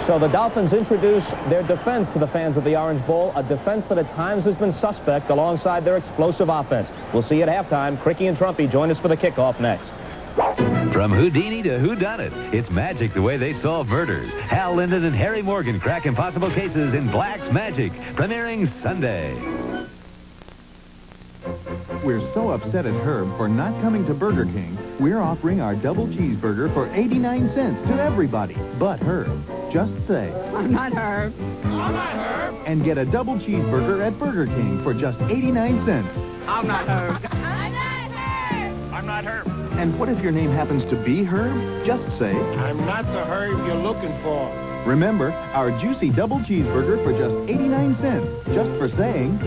So the Dolphins introduce their defense to the fans of the Orange Bowl, a defense that at times has been suspect alongside their explosive offense. We'll see you at halftime. Cricky and Trumpy join us for the kickoff next. From Houdini to Whodunit, it's magic the way they solve murders. Hal Linden and Harry Morgan crack impossible cases in Blacke's Magic, premiering Sunday. We're so upset at Herb for not coming to Burger King, we're offering our double cheeseburger for 89 cents to everybody but Herb. Just say, I'm not Herb. I'm not Herb. And get a double cheeseburger at Burger King for just 89 cents. I'm not Herb. I'm not Herb. I'm not Herb. And what if your name happens to be Herb? Just say, I'm not the Herb you're looking for. remember, our juicy double cheeseburger for just 89 cents. Just for saying...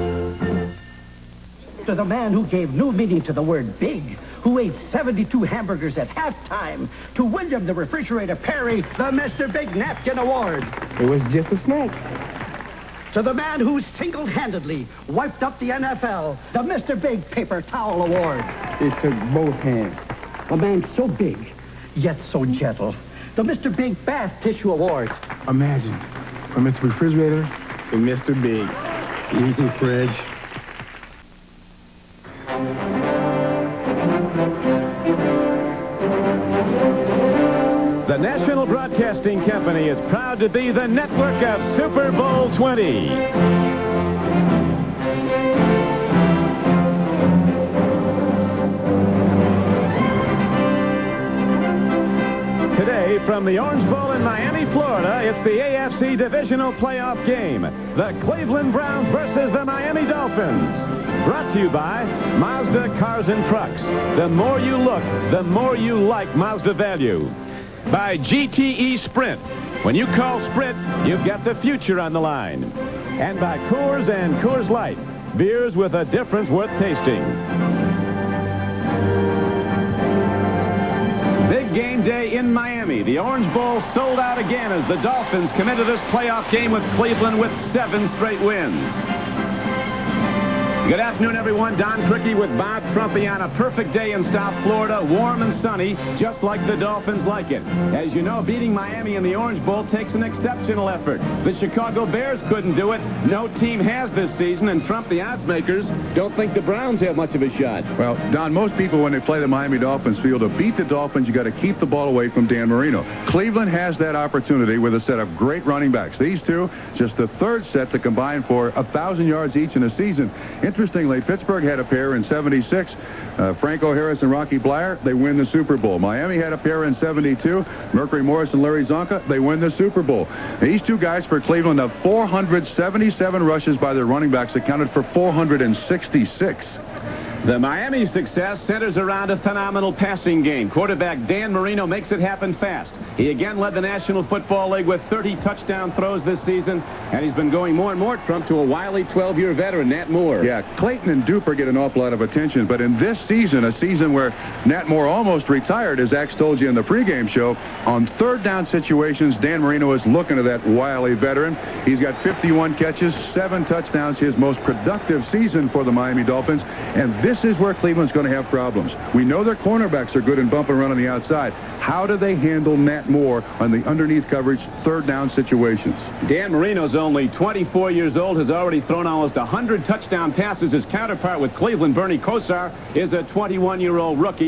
To the man who gave new meaning to the word big, who ate 72 hamburgers at halftime, to William the Refrigerator Perry, the Mr. Big Napkin Award. It was just a snack. To the man who single-handedly wiped up the NFL, the Mr. Big Paper Towel Award. It took both hands. A man so big, yet so gentle, the Mr. Big Bath Tissue Award. Imagine, from Mr. Refrigerator to Mr. Big. Easy, fridge. The National Broadcasting Company is proud to be the network of Super Bowl 20. Today, from the Orange Bowl in Miami, Florida, it's the AFC Divisional Playoff game. The Cleveland Browns versus the Miami Dolphins. Brought to you by Mazda Cars and Trucks. The more you look, the more you like Mazda value. By GTE Sprint. When you call Sprint, you've got the future on the line. And by Coors and Coors Light. Beers with a difference worth tasting. Big game day in Miami. The Orange Bowl sold out again as the Dolphins come into this playoff game with Cleveland with 7 straight wins. Good afternoon, everyone. Don Cricky with Bob Trumpy on a perfect day in South Florida, warm and sunny, just like the Dolphins like it. As you know, beating Miami in the Orange Bowl takes an exceptional effort. The Chicago Bears couldn't do it. No team has this season, and Trump, the odds makers, don't think the Browns have much of a shot. Well, Don, most people, when they play the Miami Dolphins, feel to beat the Dolphins, you got to keep the ball away from Dan Marino. Cleveland has that opportunity with a set of great running backs. These two, just the third set to combine for 1,000 yards each in a season. Interestingly, Pittsburgh had a pair in 76. Franco Harris and Rocky Bleier, they win the Super Bowl. Miami had a pair in 72. Mercury Morris and Larry Zonka, they win the Super Bowl. These two guys for Cleveland have 477 rushes by their running backs, accounted for 466. The Miami success centers around a phenomenal passing game. Quarterback Dan Marino makes it happen fast. He again led the National Football League with 30 touchdown throws this season, and he's been going more and more, Trump, to a wily 12-year veteran, Nat Moore. Yeah, Clayton and Duper get an awful lot of attention, but in this season, a season where Nat Moore almost retired, as Axe told you in the pregame show, on third down situations, Dan Marino is looking to that wily veteran. He's got 51 catches, 7 touchdowns, his most productive season for the Miami Dolphins, and this is where Cleveland's going to have problems. We know their cornerbacks are good in bump and run on the outside. How do they handle Nat Moore on the underneath coverage third down situations? Dan Marino's only 24 years old, has already thrown almost 100 touchdown passes. His counterpart with Cleveland, Bernie Kosar, is a 21-year-old rookie.